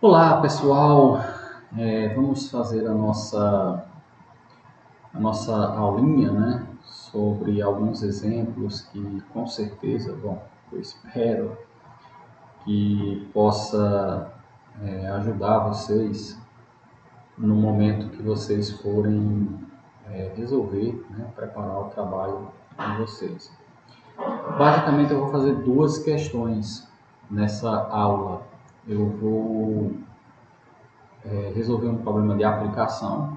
Olá pessoal, vamos fazer a nossa aulinha, né, sobre alguns exemplos que com certeza, eu espero que possa ajudar vocês no momento que vocês forem resolver, né, preparar o trabalho de vocês. Basicamente eu vou fazer duas questões nessa aula. Eu vou resolver um problema de aplicação,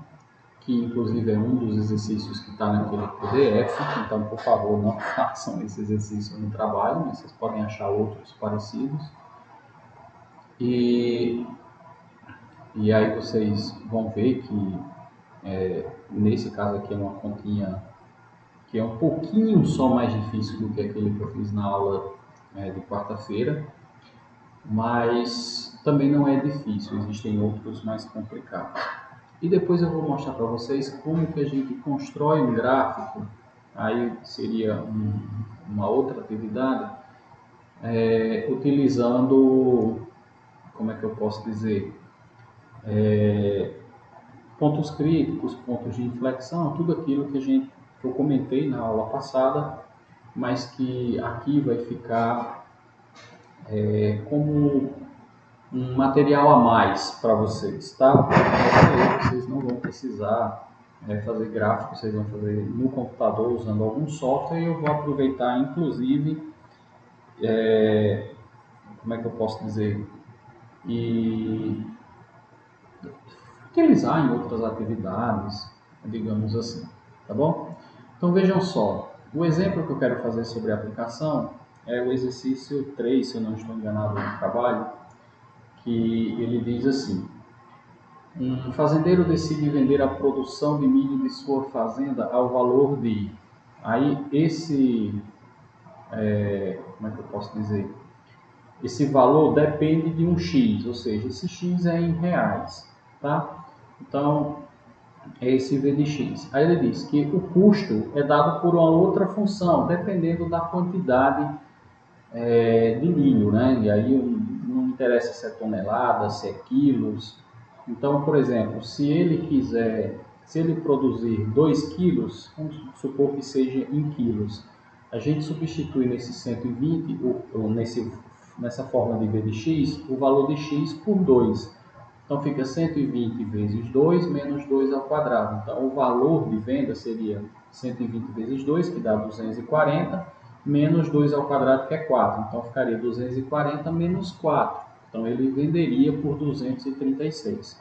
que inclusive é um dos exercícios que está naquele PDF, então por favor não façam esse exercício no trabalho, mas vocês podem achar outros parecidos. E aí vocês vão ver que nesse caso aqui é uma continha que é um pouquinho só mais difícil do que aquele que eu fiz na aula de quarta-feira, mas também não é difícil, existem outros mais complicados. E depois eu vou mostrar para vocês como que a gente constrói um gráfico, aí seria uma outra atividade, utilizando, como é que eu posso dizer, pontos críticos, pontos de inflexão, tudo aquilo que eu comentei na aula passada, mas que aqui vai ficar como um material a mais para vocês, tá? Vocês não vão precisar fazer gráficos, vocês vão fazer no computador usando algum software, e eu vou aproveitar inclusive, como é que eu posso dizer, e utilizar em outras atividades, digamos assim, tá bom? Então vejam só, o exemplo que eu quero fazer sobre a aplicação é o exercício 3, se eu não estou enganado no trabalho, que ele diz assim: um fazendeiro decide vender a produção de milho de sua fazenda ao valor de... Aí como é que eu posso dizer? Esse valor depende de um X, ou seja, esse X é em reais, tá? Então, é esse V de X. Aí ele diz que o custo é dado por uma outra função, dependendo da quantidade de milho, né? E aí não interessa se é tonelada, se é quilos. Então, por exemplo, se ele produzir 2 quilos, vamos supor que seja em quilos, a gente substitui nesse 120, ou nessa forma de V de x, o valor de x por 2. Então fica 120 vezes 2 menos 2 ao quadrado. Então o valor de venda seria 120 vezes 2, que dá 240, menos 2 ao quadrado, que é 4. Então ficaria 240 menos 4. Então ele venderia por R$236.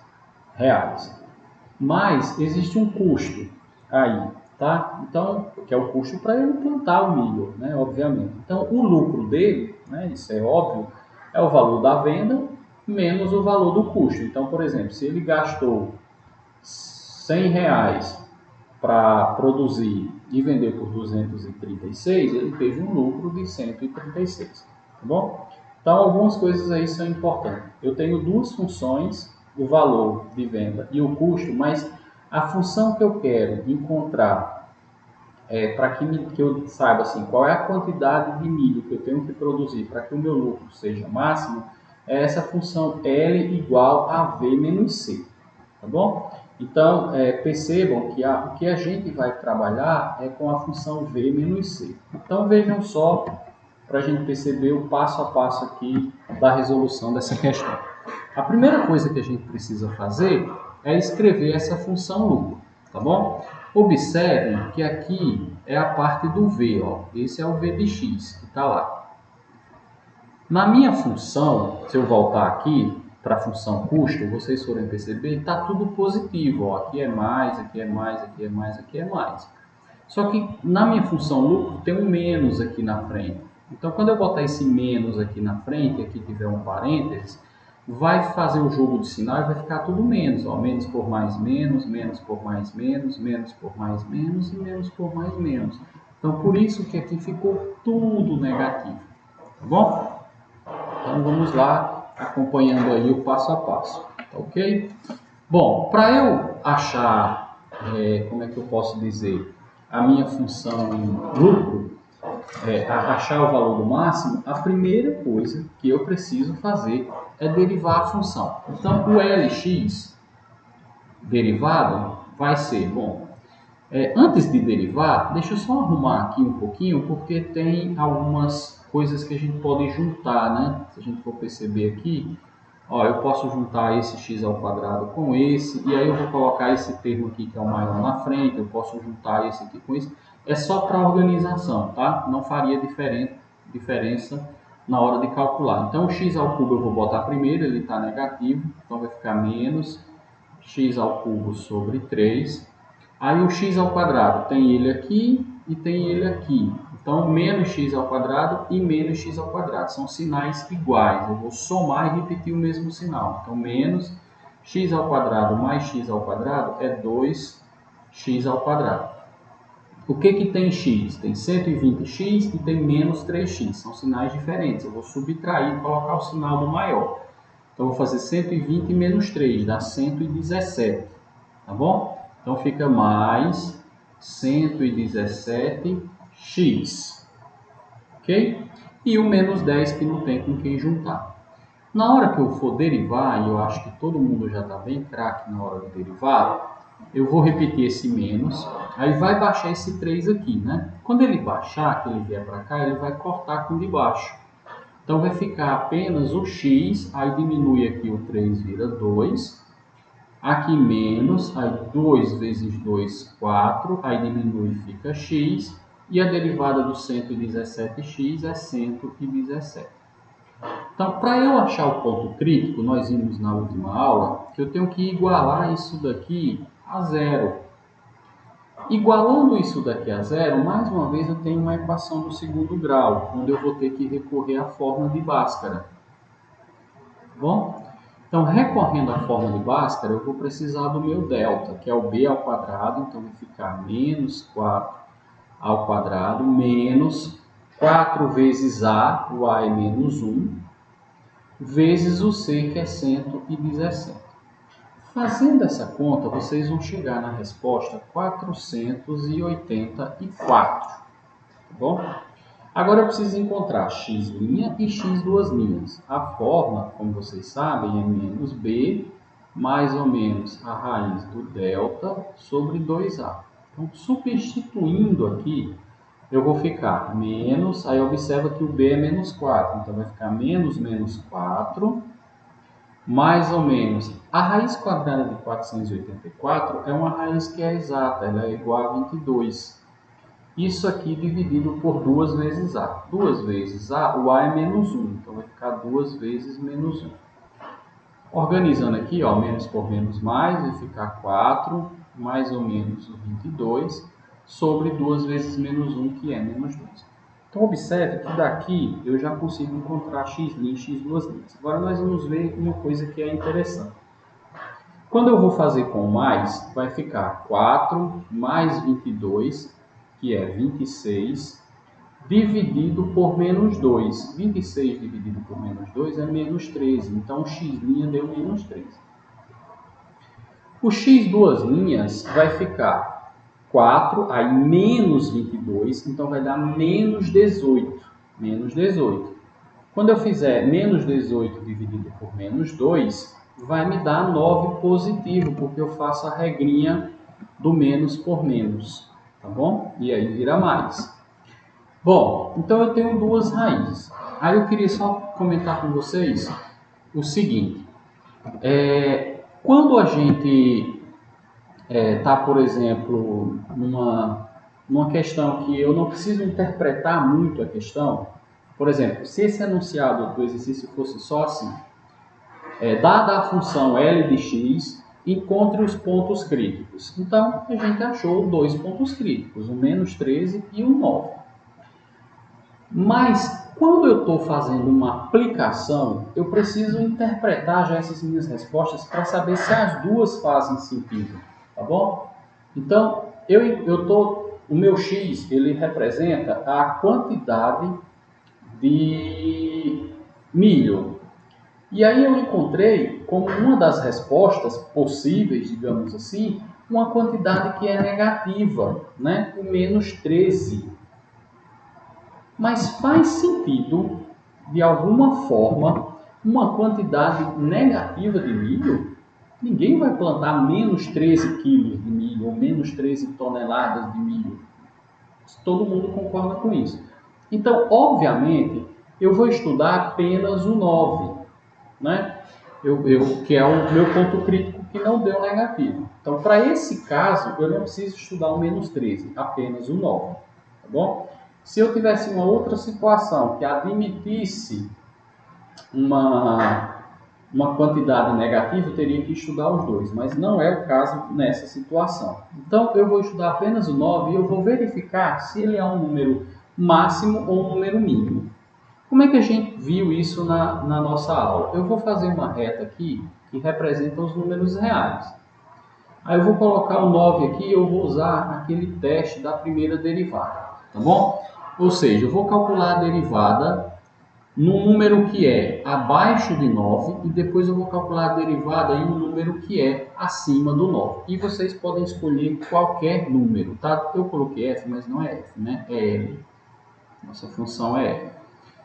Mas existe um custo aí, tá? Então, que é o custo para ele plantar o milho, né? Obviamente. Então o lucro dele, né, isso é óbvio, é o valor da venda menos o valor do custo. Então, por exemplo, se ele gastou R$100 para produzir e vender por 236, ele teve um lucro de 136, tá bom? Então, algumas coisas aí são importantes. Eu tenho duas funções, o valor de venda e o custo, mas a função que eu quero encontrar para que eu saiba assim, qual é a quantidade de milho que eu tenho que produzir para que o meu lucro seja máximo, é essa função L igual a V menos C, tá bom? Então, percebam que o que a gente vai trabalhar é com a função V menos C. Então, vejam só, para a gente perceber o passo a passo aqui da resolução dessa questão. A primeira coisa que a gente precisa fazer é escrever essa função lucro, tá bom? Observem que aqui é a parte do V, ó. Esse é o V de x, que está lá. Na minha função, se eu voltar aqui para a função custo, vocês forem perceber, está tudo positivo. Ó. Aqui é mais, aqui é mais, aqui é mais, aqui é mais. Só que na minha função lucro tem um menos aqui na frente. Então, quando eu botar esse menos aqui na frente, aqui tiver um parênteses, vai fazer o jogo de sinal e vai ficar tudo menos. Ó. Menos por mais menos, menos por mais menos, menos por mais menos e menos por mais menos. Então, por isso que aqui ficou tudo negativo. Tá bom? Então vamos lá, acompanhando aí o passo a passo, tá ok? Bom, para eu achar, como é que eu posso dizer, a minha função lucro, achar o valor do máximo, a primeira coisa que eu preciso fazer é derivar a função. Então, o Lx derivado vai ser, bom, antes de derivar, deixa eu só arrumar aqui um pouquinho, porque tem algumas coisas que a gente pode juntar, né? Se a gente for perceber aqui, ó, eu posso juntar esse x ao quadrado com esse, e aí eu vou colocar esse termo aqui que é o maior na frente, eu posso juntar esse aqui com esse. É só para organização, tá? Não faria diferença na hora de calcular. Então, o x ao cubo eu vou botar primeiro, ele está negativo, então vai ficar menos x ao cubo sobre 3. Aí o x ao quadrado tem ele aqui e tem ele aqui. Então, menos x ao quadrado e menos x ao quadrado. São sinais iguais. Eu vou somar e repetir o mesmo sinal. Então, menos x ao quadrado mais x ao quadrado é 2x ao quadrado. O que tem x? Tem 120x e tem menos 3x. São sinais diferentes. Eu vou subtrair e colocar o sinal do maior. Então, eu vou fazer 120 menos 3, dá 117. Tá bom? Então, fica mais 117x. Ok? E o menos 10 que não tem com quem juntar. Na hora que eu for derivar, e eu acho que todo mundo já está bem craque na hora de derivar, eu vou repetir esse menos, aí vai baixar esse 3 aqui, né? Quando ele baixar, que ele vier para cá, ele vai cortar com o de baixo. Então, vai ficar apenas o x, aí diminui aqui o 3, vira 2. Aqui menos, aí 2 vezes 2, 4, aí diminui e fica x. E a derivada do 117x é 117. Então, para eu achar o ponto crítico, nós vimos na última aula que eu tenho que igualar isso daqui a zero. Igualando isso daqui a zero, mais uma vez eu tenho uma equação do segundo grau, onde eu vou ter que recorrer à fórmula de Bhaskara. Bom? Então, recorrendo à fórmula de Bhaskara, eu vou precisar do meu delta, que é o b ao quadrado, então vai ficar menos 4 ao quadrado, menos 4 vezes a, o a é menos 1, vezes o c, que é 117. Fazendo essa conta, vocês vão chegar na resposta 484, tá bom? Agora eu preciso encontrar x' e x duas linhas. A fórmula, como vocês sabem, é menos b, mais ou menos a raiz do delta sobre 2a. Então, substituindo aqui, eu vou ficar menos, aí observa que o b é menos 4, então vai ficar menos 4, mais ou menos. A raiz quadrada de 484 é uma raiz que é exata, ela é igual a 22. Isso aqui dividido por 2 vezes a. 2 vezes a, o a é menos 1, então vai ficar 2 vezes menos 1. Organizando aqui, ó, menos por menos mais, vai ficar 4, mais ou menos 22, sobre 2 vezes menos 1, que é menos 2. Então, observe que daqui eu já consigo encontrar x' e x duas linhas. Agora, nós vamos ver uma coisa que é interessante. Quando eu vou fazer com mais, vai ficar 4 mais 22, que é 26, dividido por menos 2. 26 dividido por menos 2 é menos 13. Então, o x' deu menos 13. O x duas linhas vai ficar 4, aí menos 22, então vai dar menos 18. Menos 18. Quando eu fizer menos 18 dividido por menos 2, vai me dar 9 positivo, porque eu faço a regrinha do menos por menos, tá bom? E aí vira mais. Bom, então eu tenho duas raízes. Aí eu queria só comentar com vocês o seguinte. Quando a gente está, por exemplo, numa questão que eu não preciso interpretar muito a questão, por exemplo, se esse enunciado do exercício fosse só assim, dada a função L de x, encontre os pontos críticos. Então, a gente achou dois pontos críticos, o menos 13 e o 9. Mas, quando eu estou fazendo uma aplicação, eu preciso interpretar já essas minhas respostas para saber se as duas fazem sentido, tá bom? Então, o meu x, ele representa a quantidade de milho. E aí eu encontrei, como uma das respostas possíveis, digamos assim, uma quantidade que é negativa, né? O menos 13. Mas faz sentido, de alguma forma, uma quantidade negativa de milho? Ninguém vai plantar menos 13 quilos de milho ou menos 13 toneladas de milho. Todo mundo concorda com isso. Então, obviamente, eu vou estudar apenas o 9, né? Que é o meu ponto crítico que não deu negativo. Então, para esse caso, eu não preciso estudar o menos 13, apenas o 9. Tá bom? Se eu tivesse uma outra situação que admitisse uma quantidade negativa, eu teria que estudar os dois, mas não é o caso nessa situação. Então, eu vou estudar apenas o 9 e eu vou verificar se ele é um número máximo ou um número mínimo. Como é que a gente viu isso na nossa aula? Eu vou fazer uma reta aqui que representa os números reais. Aí eu vou colocar o 9 aqui e eu vou usar aquele teste da primeira derivada, tá bom? Ou seja, eu vou calcular a derivada num número que é abaixo de 9 e depois eu vou calcular a derivada em um número que é acima do 9. E vocês podem escolher qualquer número, tá? Eu coloquei f, mas não é f, né? É l. Nossa função é f.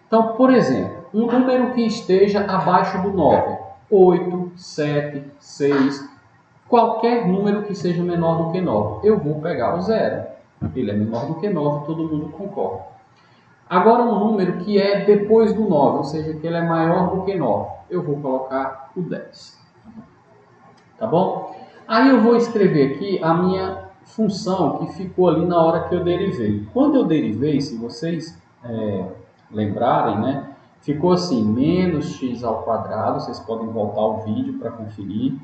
Então, por exemplo, um número que esteja abaixo do 9, 8, 7, 6, qualquer número que seja menor do que 9, eu vou pegar o zero. Ele é menor do que 9, todo mundo concorda. Agora, um número que é depois do 9, ou seja, que ele é maior do que 9, eu vou colocar o 10. Tá bom? Aí eu vou escrever aqui a minha função que ficou ali na hora que eu derivei. Quando eu derivei, se vocês lembrarem, né, ficou assim, menos x ao quadrado, vocês podem voltar ao vídeo para conferir,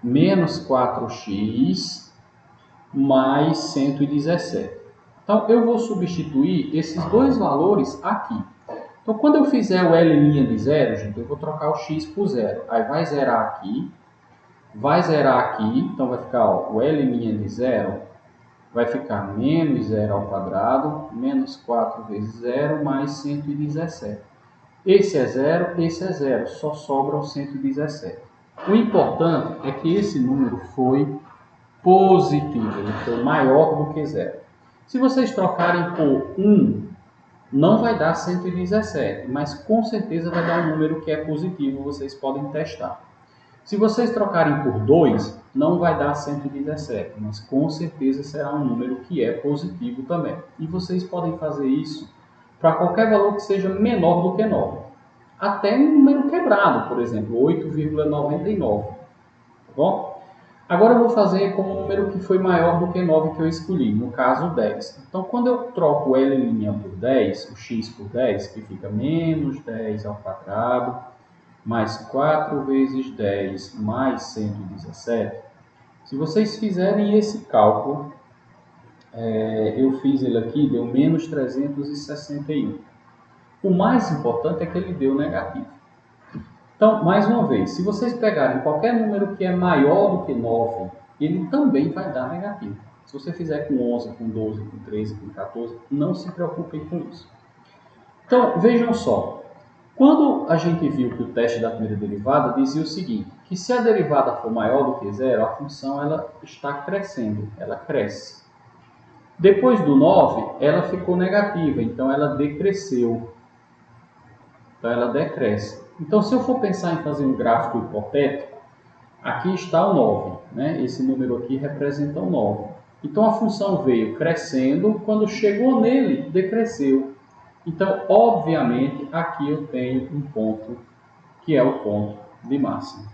menos 4x mais 117. Então, eu vou substituir esses dois valores aqui. Então, quando eu fizer o L' de zero, gente, eu vou trocar o x por zero. Aí vai zerar aqui, então vai ficar ó, o L' de zero vai ficar menos zero ao quadrado, menos 4 vezes zero, mais 117. Esse é zero, só sobra o 117. O importante é que esse número foi positivo, ele foi maior do que zero. Se vocês trocarem por 1, não vai dar 117, mas com certeza vai dar um número que é positivo, vocês podem testar. Se vocês trocarem por 2, não vai dar 117, mas com certeza será um número que é positivo também. E vocês podem fazer isso para qualquer valor que seja menor do que 9. Até um número quebrado, por exemplo, 8,99. Tá bom? Agora eu vou fazer com o número que foi maior do que 9 que eu escolhi, no caso 10. Então, quando eu troco o L' por 10, o x por 10, que fica menos 10 ao quadrado, mais 4 vezes 10 mais 117, se vocês fizerem esse cálculo, eu fiz ele aqui, deu menos 361. O mais importante é que ele deu negativo. Então, mais uma vez, se vocês pegarem qualquer número que é maior do que 9, ele também vai dar negativo. Se você fizer com 11, com 12, com 13, com 14, não se preocupem com isso. Então, vejam só. Quando a gente viu que o teste da primeira derivada dizia o seguinte, que se a derivada for maior do que zero, a função ela está crescendo, ela cresce. Depois do 9, ela ficou negativa, então ela decresceu. Então ela decresce. Então, se eu for pensar em fazer um gráfico hipotético, aqui está o 9, né? Esse número aqui representa o 9. Então, a função veio crescendo, quando chegou nele, decresceu. Então, obviamente, aqui eu tenho um ponto que é o ponto de máxima.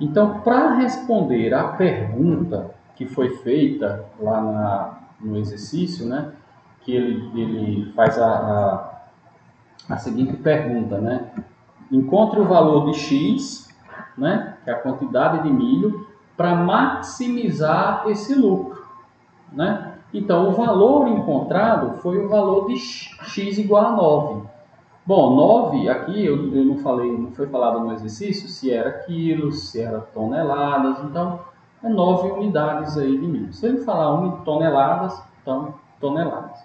Então, para responder à pergunta que foi feita lá no exercício, né? Que ele faz a seguinte pergunta, né? Encontre o valor de x, né, que é a quantidade de milho, para maximizar esse lucro, né? Então, o valor encontrado foi o valor de x igual a 9. Bom, 9 aqui eu não falei, não foi falado no exercício se era quilos, se era toneladas, então é 9 unidades aí de milho. Se ele falar toneladas, então toneladas,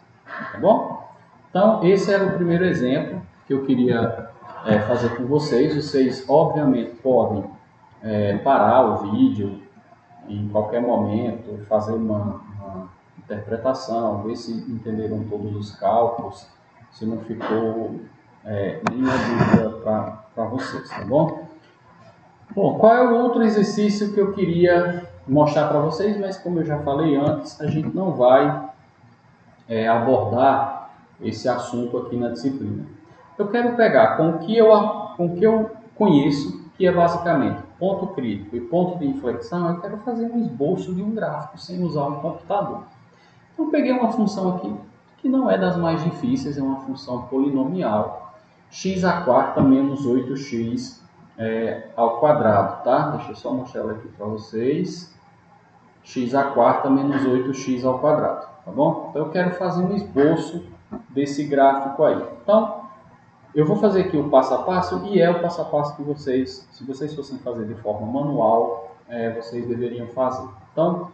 tá bom? Então, esse era o primeiro exemplo que eu queria fazer com vocês. Vocês, obviamente, podem parar o vídeo em qualquer momento, fazer uma interpretação, ver se entenderam todos os cálculos, se não ficou nenhuma dúvida para vocês, tá bom? Bom, qual é o outro exercício que eu queria mostrar para vocês, mas como eu já falei antes, a gente não vai abordar esse assunto aqui na disciplina. Eu quero pegar com o que eu conheço, que é basicamente ponto crítico e ponto de inflexão, eu quero fazer um esboço de um gráfico sem usar um computador. Então, eu peguei uma função aqui, que não é das mais difíceis, é uma função polinomial, x² menos 8x ao quadrado, tá? Deixa eu só mostrar ela aqui para vocês. x² menos 8x ao quadrado, tá bom? Então, eu quero fazer um esboço desse gráfico aí. Então, eu vou fazer aqui o passo a passo e é o passo a passo que vocês, se vocês fossem fazer de forma manual, vocês deveriam fazer. Então,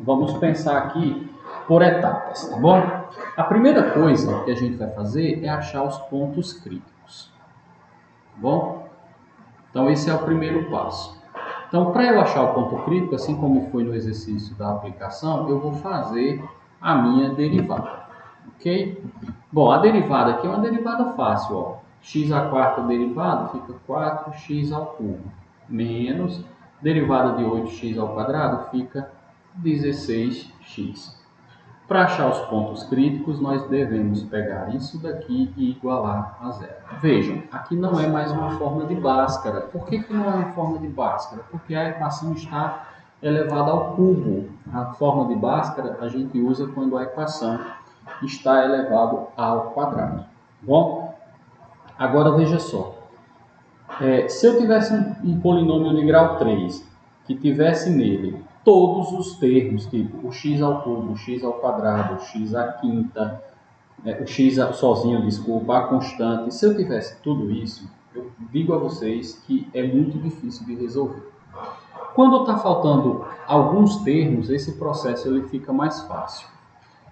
vamos pensar aqui por etapas, tá bom? A primeira coisa que a gente vai fazer é achar os pontos críticos, tá bom? Então, esse é o primeiro passo. Então, para eu achar o ponto crítico, assim como foi no exercício da aplicação, eu vou fazer a minha derivada, ok? Bom, a derivada aqui é uma derivada fácil, ó. x² derivado fica 4x ao cubo, menos derivada de 8x ao quadrado fica 16x. Para achar os pontos críticos, nós devemos pegar isso daqui e igualar a zero. Vejam, aqui não é mais uma forma de Bhaskara. Por que não é uma forma de Bhaskara? Porque a equação está elevada ao cubo. A forma de Bhaskara a gente usa quando a equação está elevada ao quadrado. Bom, agora veja só. Se eu tivesse um polinômio de grau 3, que tivesse nele todos os termos, tipo o x ao cubo, o x ao quadrado, o x à quinta, o x sozinho, desculpa, a constante, se eu tivesse tudo isso, eu digo a vocês que é muito difícil de resolver. Quando está faltando alguns termos, esse processo ele fica mais fácil.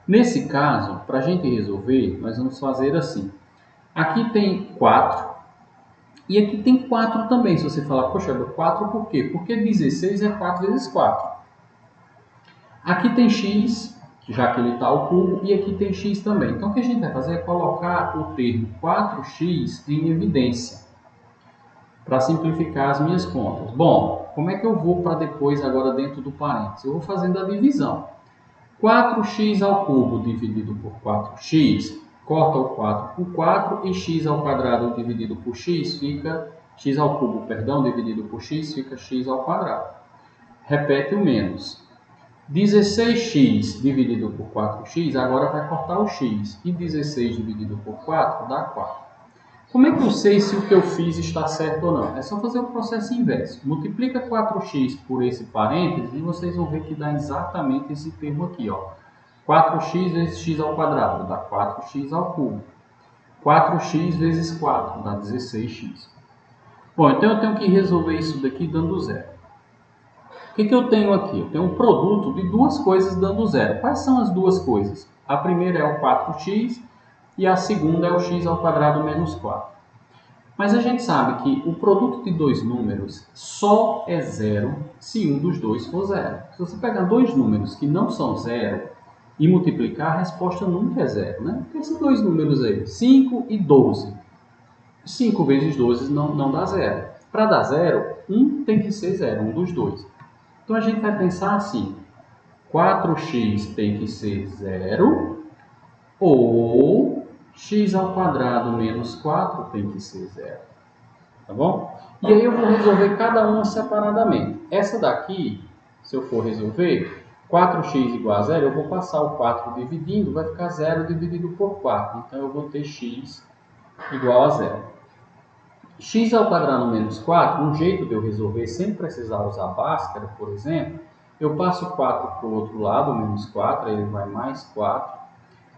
Nesse caso, para a gente resolver, nós vamos fazer assim. Aqui tem 4 e aqui tem 4 também. Se você falar, poxa, 4 por quê? Porque 16 é 4 vezes 4. Aqui tem x, já que ele está ao cubo, e aqui tem x também. Então, o que a gente vai fazer é colocar o termo 4x em evidência, para simplificar as minhas contas. Bom, como é que eu vou para depois, agora dentro do parênteses? Eu vou fazendo a divisão. 4x ao cubo dividido por 4x, corta o 4 por 4, e x ao quadrado dividido por x fica, x ao cubo, perdão, dividido por x fica x ao quadrado. Repete o menos. 16x dividido por 4x, agora vai cortar o x. E 16 dividido por 4 dá 4. Como é que eu sei se o que eu fiz está certo ou não? É só fazer o processo inverso. Multiplica 4x por esse parênteses e vocês vão ver que dá exatamente esse termo aqui, ó. 4x vezes x ao quadrado dá 4x ao cubo. 4x vezes 4 dá 16x. Bom, então eu tenho que resolver isso daqui dando zero. O que eu tenho aqui? Eu tenho um produto de duas coisas dando zero. Quais são as duas coisas? A primeira é o 4x e a segunda é o x ao quadrado menos 4. Mas a gente sabe que o produto de dois números só é zero se um dos dois for zero. Se você pegar dois números que não são zero e multiplicar, a resposta nunca é zero, né? Porque esses dois números aí, 5 e 12. 5 vezes 12 não dá zero. Para dar zero, um tem que ser zero, um dos dois. Então, a gente vai pensar assim, 4x tem que ser zero, ou x ao quadrado menos 4 tem que ser zero. Tá bom? E aí eu vou resolver cada uma separadamente. Essa daqui, se eu for resolver, 4x igual a zero, eu vou passar o 4 dividindo, vai ficar 0 dividido por 4. Então, eu vou ter x igual a zero. X ao quadrado menos 4, um jeito de eu resolver sem precisar usar Bhaskara, por exemplo, eu passo 4 para o outro lado, menos 4, aí ele vai mais 4.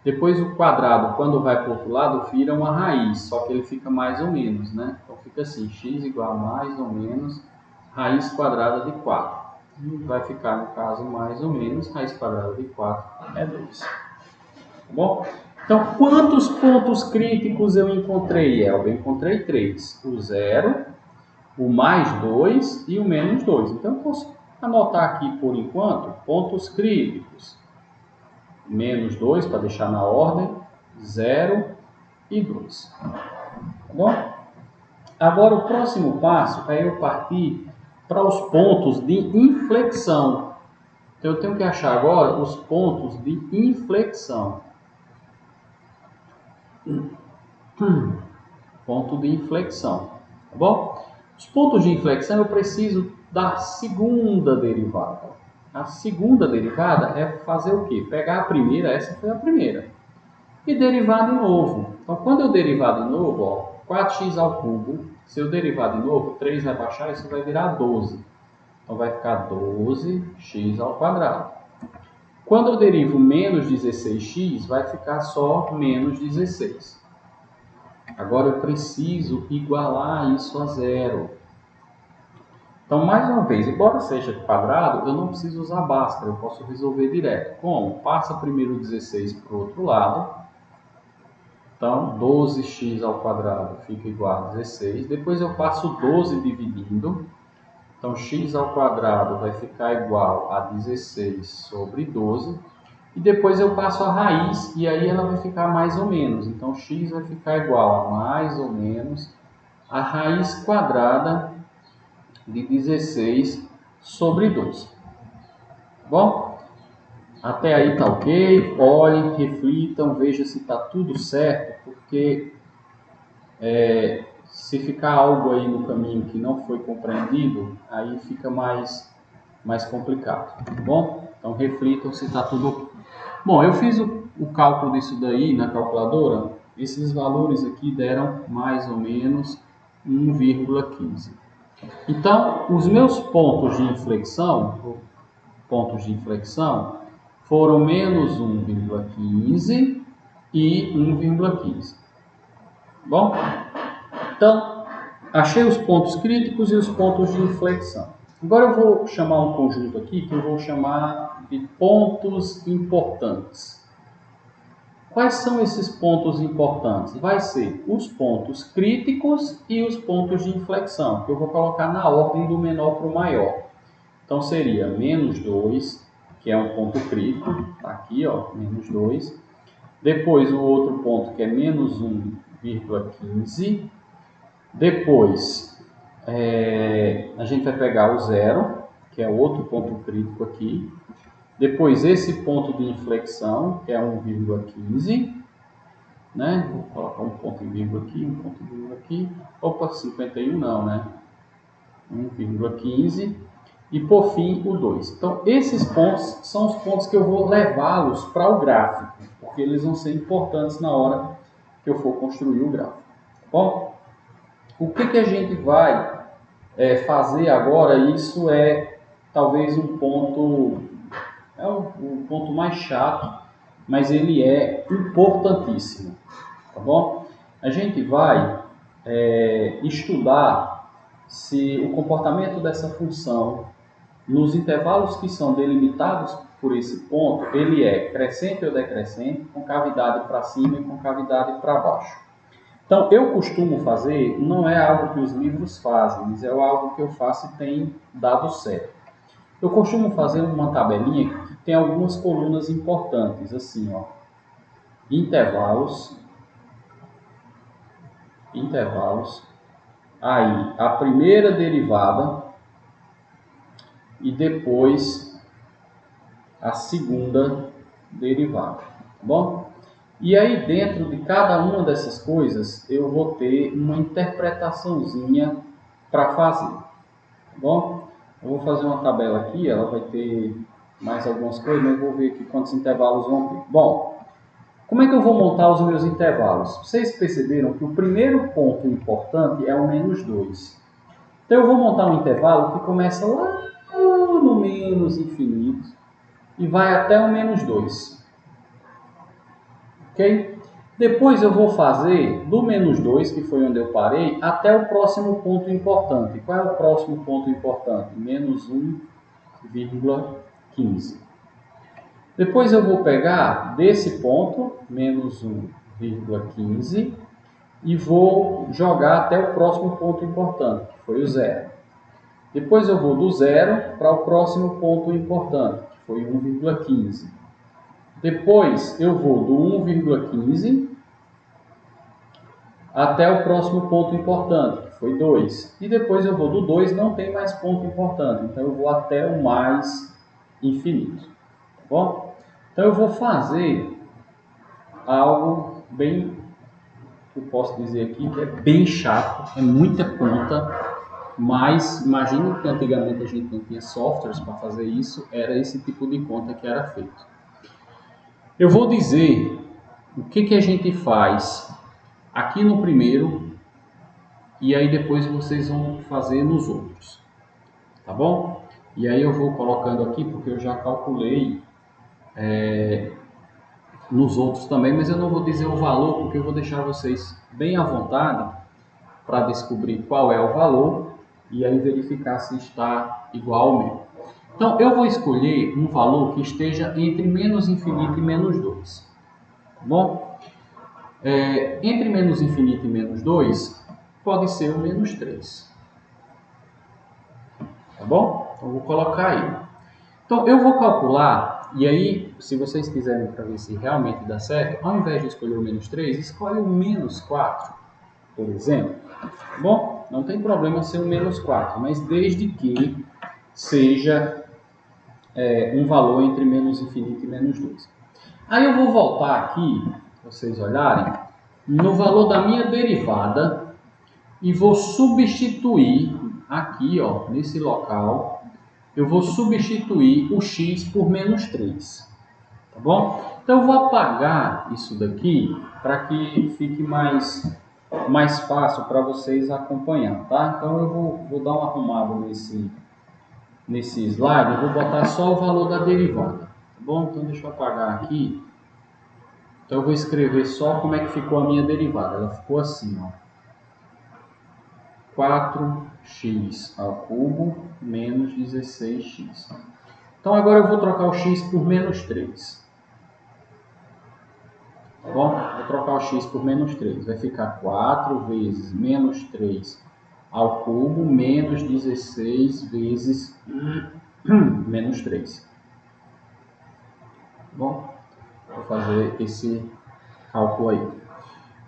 Depois o quadrado, quando vai para o outro lado, vira uma raiz, só que ele fica mais ou menos, né? Então fica assim, x igual a mais ou menos raiz quadrada de 4. E vai ficar, no caso, mais ou menos, raiz quadrada de 4 é 2. Tá bom? Então, quantos pontos críticos eu encontrei, Elber? Eu encontrei 3. O 0, o mais 2 e o menos 2. Então, eu posso anotar aqui, por enquanto, pontos críticos. Menos 2, para deixar na ordem. 0, 2. Tá bom? Agora, o próximo passo é eu partir para os pontos de inflexão. Então, eu tenho que achar agora os pontos de inflexão. Ponto de inflexão, tá bom? Os pontos de inflexão eu preciso da segunda derivada. A segunda derivada é fazer o quê? Pegar a primeira, essa foi a primeira, e derivar de novo. Então, quando eu derivar de novo, ó, 4x ao cubo, se eu derivar de novo, 3 vai baixar, isso vai virar 12. Então, vai ficar 12x ao quadrado. Quando eu derivo menos 16x, vai ficar só menos 16. Agora eu preciso igualar isso a zero. Então, mais uma vez, embora seja quadrado, eu não preciso usar Bhaskara, eu posso resolver direto. Como? Passa primeiro o 16 para o outro lado. Então, 12x ao quadrado fica igual a 16. Depois eu passo 12 dividindo. Então, x ao quadrado vai ficar igual a 16 sobre 12. E depois eu passo a raiz, e aí ela vai ficar mais ou menos. Então, x vai ficar igual a mais ou menos a raiz quadrada de 16 sobre 12. Bom? Até aí tá ok? Olhem, reflitam, vejam se está tudo certo, porque se ficar algo aí no caminho que não foi compreendido, aí fica mais complicado, tá bom? Então reflitam se está tudo ok. Bom, eu fiz o cálculo disso daí na calculadora, esses valores aqui deram mais ou menos 1,15. Então, os meus pontos de inflexão foram menos 1,15 e 1,15. Bom? Então, achei os pontos críticos e os pontos de inflexão. Agora eu vou chamar um conjunto aqui que eu vou chamar de pontos importantes. Quais são esses pontos importantes? Vai ser os pontos críticos e os pontos de inflexão, que eu vou colocar na ordem do menor para o maior. Então seria menos 2, que é um ponto crítico, tá aqui, ó, menos 2. Depois o outro ponto que é menos 1,15. Depois a gente vai pegar o zero, que é outro ponto crítico aqui. Depois esse ponto de inflexão, que é 1,15. Né? Vou colocar um ponto em vírgula aqui, um ponto em vírgula aqui. Opa, 51 não, né? 1,15. E por fim o 2. Então esses pontos são os pontos que eu vou levá-los para o gráfico, porque eles vão ser importantes na hora que eu for construir o gráfico. Bom, o que a gente vai fazer agora? Isso é talvez um ponto, o ponto mais chato, mas ele é importantíssimo, tá bom? A gente vai estudar se o comportamento dessa função nos intervalos que são delimitados por esse ponto, ele é crescente ou decrescente, com cavidade para cima e com cavidade para baixo. Então, eu costumo fazer, não é algo que os livros fazem, mas é algo que eu faço e tem dado certo. Eu costumo fazer uma tabelinha que tem algumas colunas importantes, assim, ó, intervalos, aí a primeira derivada e depois a segunda derivada, tá bom? E aí dentro de cada uma dessas coisas eu vou ter uma interpretaçãozinha para fazer, tá bom? Eu vou fazer uma tabela aqui, ela vai ter mais algumas coisas, mas eu vou ver aqui quantos intervalos vão ter. Bom, como é que eu vou montar os meus intervalos? Vocês perceberam que o primeiro ponto importante é o menos 2. Então eu vou montar um intervalo que começa lá no menos infinito e vai até o menos 2. Ok? Depois eu vou fazer do menos 2, que foi onde eu parei, até o próximo ponto importante. Qual é o próximo ponto importante? Menos 1,15. Depois eu vou pegar desse ponto, menos 1,15, e vou jogar até o próximo ponto importante, que foi o zero. Depois eu vou do zero para o próximo ponto importante, que foi 1,15. Depois eu vou do 1,15 até o próximo ponto importante, que foi 2. E depois eu vou do 2, não tem mais ponto importante, então eu vou até o mais infinito. Tá bom? Então eu vou fazer algo bem, eu posso dizer aqui, que é bem chato, é muita conta, mas imagine que antigamente a gente não tinha softwares para fazer isso, era esse tipo de conta que era feito. Eu vou dizer o que a gente faz aqui no primeiro e aí depois vocês vão fazer nos outros, tá bom? E aí eu vou colocando aqui porque eu já calculei nos outros também, mas eu não vou dizer o valor porque eu vou deixar vocês bem à vontade para descobrir qual é o valor e aí verificar se está igual ao meu. Então eu vou escolher um valor que esteja entre menos infinito e menos 2, tá bom? Entre menos infinito e menos 2 pode ser o menos 3, tá bom? Então eu vou colocar aí. Então eu vou calcular, e aí se vocês quiserem para ver se realmente dá certo, ao invés de escolher o menos 3, escolhe o menos 4, por exemplo. Bom, não tem problema ser um menos 4, mas desde que seja um valor entre menos infinito e menos 2. Aí eu vou voltar aqui, para vocês olharem, no valor da minha derivada e vou substituir aqui, ó, nesse local, eu vou substituir o x por menos 3. Tá bom? Então eu vou apagar isso daqui para que fique mais fácil para vocês acompanhar, tá? Então eu vou dar uma arrumada nesse slide, eu vou botar só o valor da derivada, tá bom? Então deixa eu apagar aqui. Então eu vou escrever só como é que ficou a minha derivada. Ela ficou assim, ó. 4x ao cubo menos 16x. Então agora eu vou trocar o x por menos 3. Tá bom? Vou trocar o x por menos 3. Vai ficar 4 vezes menos 3 ao cubo menos 16 vezes menos 3. Tá bom? Vou fazer esse cálculo aí.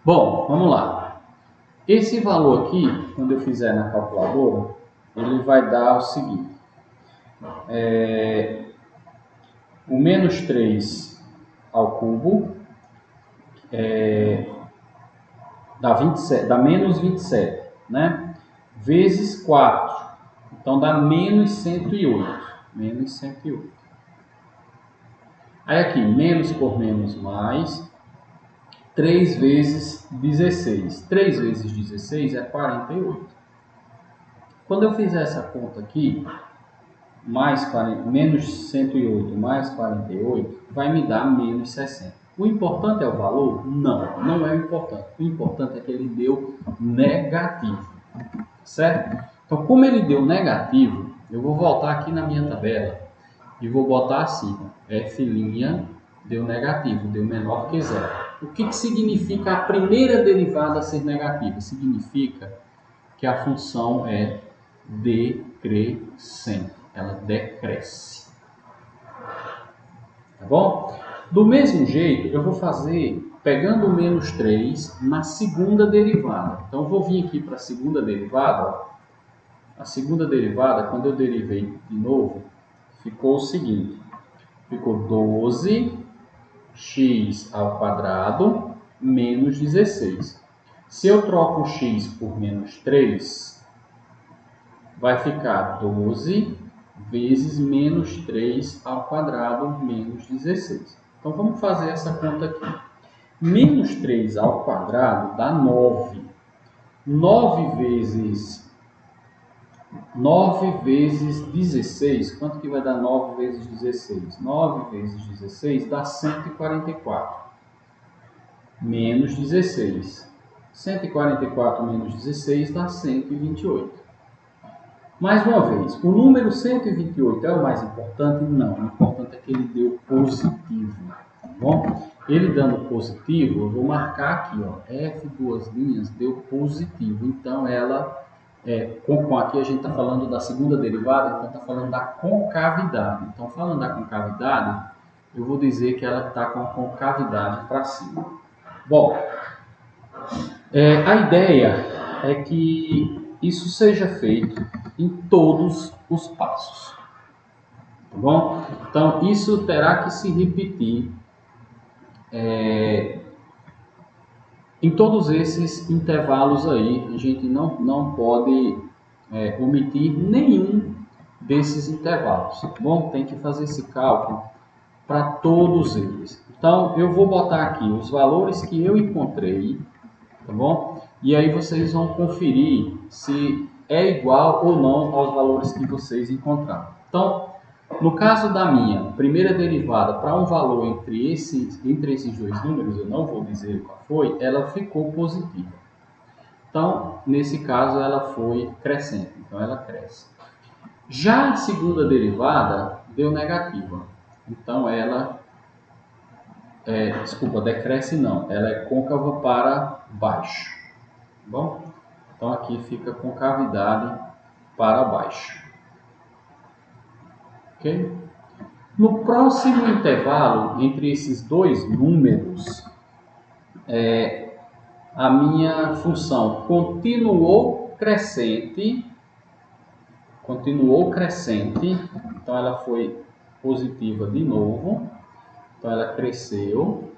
Bom, vamos lá. Esse valor aqui, quando eu fizer na calculadora, ele vai dar o seguinte. O menos 3 ao cubo dá menos 27, né? Vezes 4. Então dá menos 108. Menos 108. Aí aqui, menos por menos mais. 3 vezes 16. 3 vezes 16 é 48. Quando eu fizer essa conta aqui, menos 108 mais 48, vai me dar menos 60. O importante é o valor? Não, não é o importante. O importante é que ele deu negativo, certo? Então, como ele deu negativo, eu vou voltar aqui na minha tabela e vou botar assim, f' deu negativo, deu menor que zero. O que significa a primeira derivada ser negativa? Significa que a função é decrescente, ela decresce. Tá bom? Do mesmo jeito, eu vou fazer pegando o menos 3 na segunda derivada. Então, eu vou vir aqui para a segunda derivada. Ó. A segunda derivada, quando eu derivei de novo, ficou o seguinte. Ficou 12x ao quadrado menos 16. Se eu troco o x por menos 3, vai ficar 12 vezes menos 3 ao quadrado menos 16. Então, vamos fazer essa conta aqui. Menos 3 ao quadrado dá 9. 9 vezes 16, quanto que vai dar 9 vezes 16? 9 vezes 16 dá 144. Menos 16. 144 menos 16 dá 128. Mais uma vez, o número 128 é o mais importante? Não, o importante é que ele deu positivo, tá bom? Ele dando positivo, eu vou marcar aqui, ó, F duas linhas deu positivo, então ela, aqui a gente está falando da segunda derivada, então está falando da concavidade. Então, falando da concavidade, eu vou dizer que ela está com a concavidade para cima. Bom, A ideia é que isso seja feito em todos os passos, tá bom? Então, isso terá que se repetir em todos esses intervalos aí. A gente não pode omitir nenhum desses intervalos, tá bom? Tem que fazer esse cálculo para todos eles. Então, eu vou botar aqui os valores que eu encontrei, tá bom? E aí vocês vão conferir se é igual ou não aos valores que vocês encontraram. Então, no caso da minha primeira derivada para um valor entre esses dois números, eu não vou dizer qual foi, ela ficou positiva. Então, nesse caso, ela foi crescente, então ela cresce. Já a segunda derivada deu negativa, então ela, decresce não, ela é côncava para baixo. Bom, então aqui fica concavidade para baixo. Ok? No próximo intervalo, entre esses dois números, a minha função continuou crescente, então ela foi positiva de novo, então ela cresceu,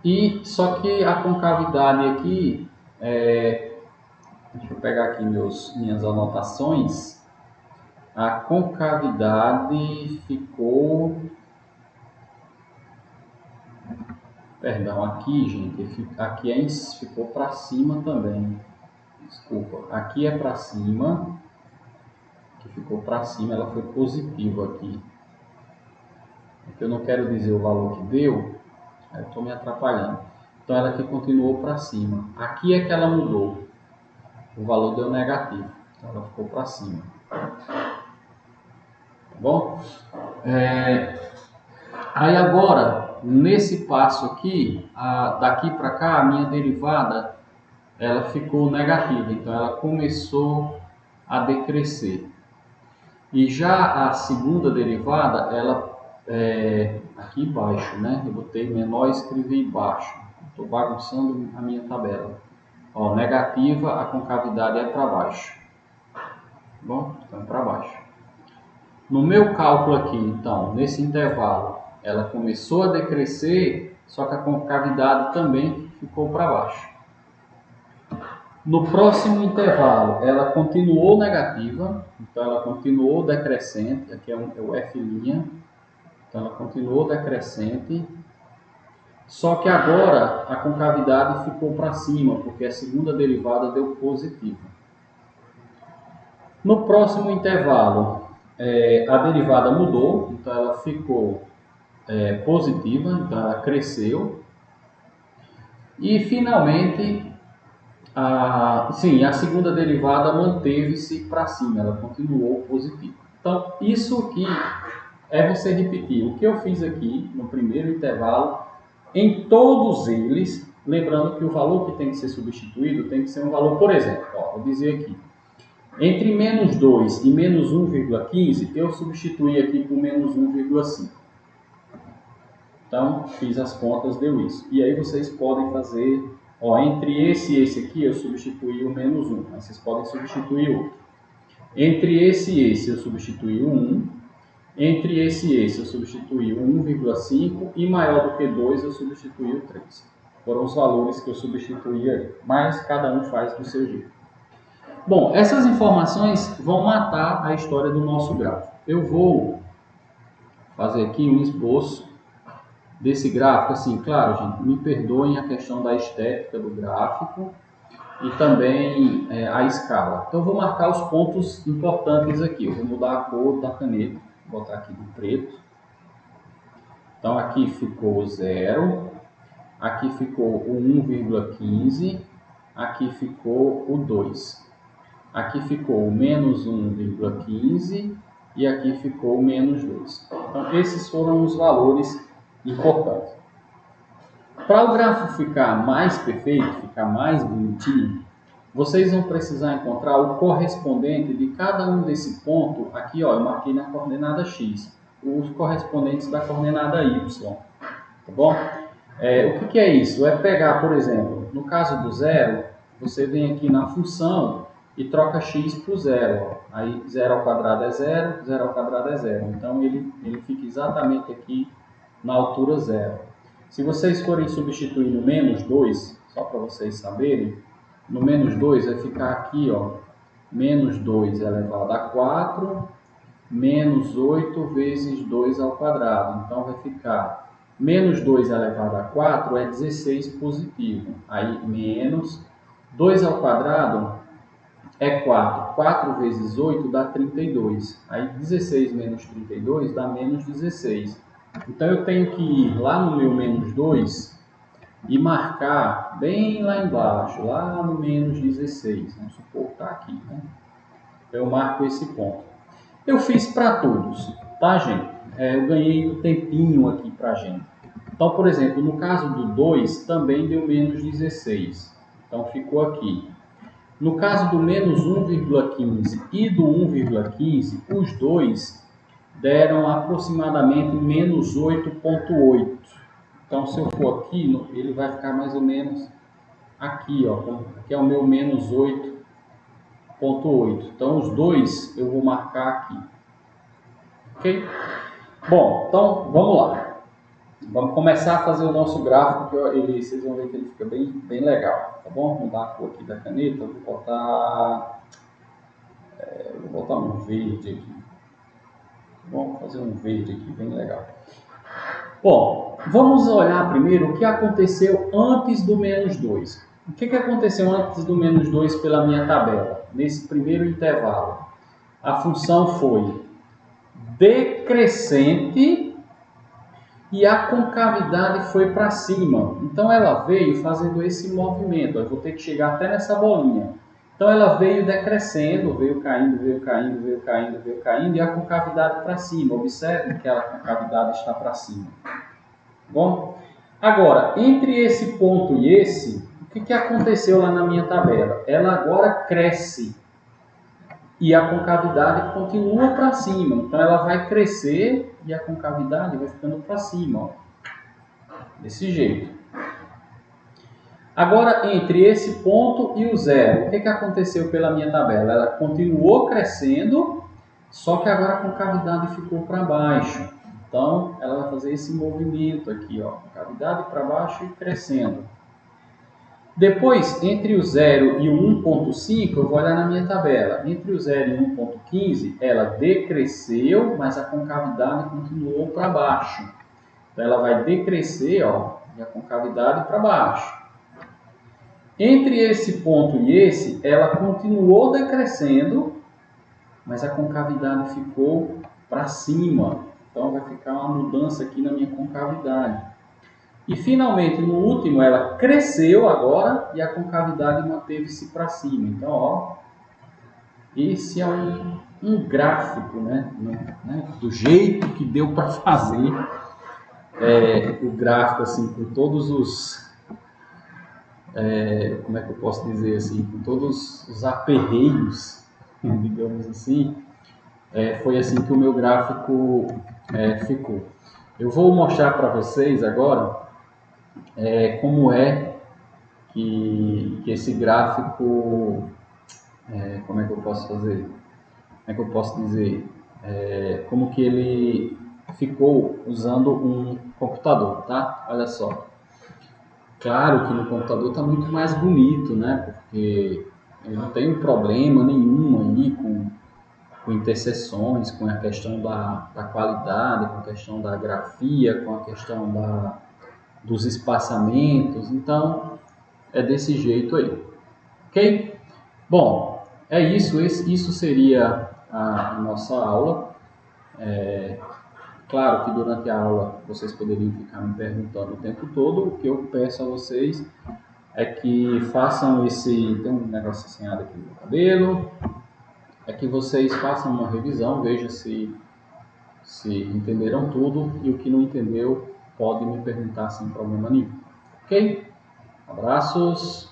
e só que a concavidade aqui, deixa eu pegar aqui minhas anotações, a concavidade ficou, perdão, aqui, gente, aqui ficou para cima também, desculpa, aqui é para cima, que ficou para cima, ela foi positiva aqui, porque eu não quero dizer o valor que deu, eu estou me atrapalhando, então ela aqui continuou para cima, aqui é que ela mudou, o valor deu negativo, então ela ficou para cima, tá bom? Aí agora, nesse passo aqui, daqui para cá, a minha derivada, ela ficou negativa, então ela começou a decrescer. E já a segunda derivada, ela aqui embaixo, né? Eu botei menor e escrevi embaixo. Estou bagunçando a minha tabela. Ó, negativa, a concavidade é para baixo. Bom, então para baixo. No meu cálculo aqui, então, nesse intervalo, ela começou a decrescer, só que a concavidade também ficou para baixo. No próximo intervalo, ela continuou negativa, então ela continuou decrescente, aqui é o F', então ela continuou decrescente, só que agora a concavidade ficou para cima, porque a segunda derivada deu positiva. No próximo intervalo, a derivada mudou, então ela ficou positiva, então ela cresceu. E finalmente, a segunda derivada manteve-se para cima, ela continuou positiva. Então, isso aqui é você repetir o que eu fiz aqui no primeiro intervalo, em todos eles, lembrando que o valor que tem que ser substituído tem que ser um valor, por exemplo, vou dizer aqui, entre menos 2 e menos 1,15, eu substituí aqui por menos 1,5. Então, fiz as contas, deu isso. E aí vocês podem fazer, entre esse e esse aqui, eu substituí o menos 1. Mas vocês podem substituir outro. Entre esse e esse, eu substituí o 1. Entre esse e esse, eu substituí o 1,5. E maior do que 2, eu substituí o 3. Foram os valores que eu substituí aí. Mas cada um faz do seu jeito. Bom, essas informações vão matar a história do nosso gráfico. Eu vou fazer aqui um esboço desse gráfico, assim, claro, gente, me perdoem a questão da estética do gráfico e também a escala. Então, eu vou marcar os pontos importantes aqui. Eu vou mudar a cor da caneta, vou botar aqui do preto. Então, aqui ficou 0, aqui ficou o 1,15, aqui ficou o 2. Aqui ficou o menos 1,15 e aqui ficou o menos 2. Então, esses foram os valores importantes. Para o gráfico ficar mais perfeito, ficar mais bonitinho, vocês vão precisar encontrar o correspondente de cada um desse ponto. Aqui, eu marquei na coordenada X, os correspondentes da coordenada Y. Tá bom? O que é isso? É pegar, por exemplo, no caso do zero, você vem aqui na função e troca x por zero. Ó. Aí 0 ao quadrado é 0, 0 ao quadrado é 0. Então ele fica exatamente aqui na altura zero. Se vocês forem substituir no menos 2, só para vocês saberem, no menos 2 vai ficar aqui, ó, menos 2 elevado a 4, menos 8 vezes 2 ao quadrado. Então vai ficar menos 2 elevado a 4 é 16 positivo. Aí menos 2 ao quadrado é 4. 4 vezes 8 dá 32. Aí 16 menos 32 dá menos 16. Então eu tenho que ir lá no meu menos 2 e marcar bem lá embaixo, lá no menos 16. Vamos supor que está aqui, né? Eu marco esse ponto. Eu fiz para todos, tá, gente? Eu ganhei um tempinho aqui para a gente. Então, por exemplo, no caso do 2, também deu menos 16. Então, ficou aqui. No caso do menos 1,15 e do 1,15, os dois deram aproximadamente menos 8,8. Então, se eu for aqui, ele vai ficar mais ou menos aqui, ó. Aqui é o meu menos 8,8. Então, os dois eu vou marcar aqui. Ok? Bom, então, vamos lá. Vamos começar a fazer o nosso gráfico, que vocês vão ver que ele fica bem legal. Tá bom? Vou mudar a cor aqui da caneta. Vou botar um verde aqui. Vamos fazer um verde aqui, bem legal. Bom, vamos olhar primeiro o que aconteceu antes do menos 2. O que aconteceu antes do menos 2 pela minha tabela? Nesse primeiro intervalo. A função foi decrescente e a concavidade foi para cima. Então ela veio fazendo esse movimento. Eu vou ter que chegar até nessa bolinha. Então ela veio decrescendo, veio caindo, veio caindo, veio caindo, veio caindo, e a concavidade para cima. Observe que a concavidade está para cima. Bom, agora, entre esse ponto e esse, o que aconteceu lá na minha tabela? Ela agora cresce e a concavidade continua para cima. Então ela vai crescer e a concavidade vai ficando para cima. Ó. Desse jeito. Agora, entre esse ponto e o zero, o que aconteceu pela minha tabela? Ela continuou crescendo, só que agora a concavidade ficou para baixo. Então, ela vai fazer esse movimento aqui, ó, concavidade para baixo e crescendo. Depois, entre o 0 e o 1,5, eu vou olhar na minha tabela. Entre o 0 e o 1,15, ela decresceu, mas a concavidade continuou para baixo. Então, ela vai decrescer, ó, e a concavidade para baixo. Entre esse ponto e esse, ela continuou decrescendo, mas a concavidade ficou para cima. Então, vai ficar uma mudança aqui na minha concavidade. E, finalmente, no último, ela cresceu agora e a concavidade manteve-se para cima. Então, ó, esse é um gráfico, né, do jeito que deu para fazer o gráfico, assim, com todos os... como é que eu posso dizer assim, com todos os aperreios, digamos assim, foi assim que o meu gráfico ficou. Eu vou mostrar para vocês agora como é que esse gráfico, como é que eu posso fazer, como é que eu posso dizer, como que ele ficou usando um computador, tá? Olha só. Claro que no computador está muito mais bonito, né? Porque ele não tem problema nenhum ali com interseções, com a questão da qualidade, com a questão da grafia, com a questão dos espaçamentos. Então, é desse jeito aí. Ok? Bom, é isso. Isso seria a nossa aula. Claro que durante a aula vocês poderiam ficar me perguntando o tempo todo. O que eu peço a vocês é que façam tem um negócio assanhado aqui no meu cabelo, é que vocês façam uma revisão, vejam se entenderam tudo, e o que não entendeu pode me perguntar sem problema nenhum. Ok? Abraços!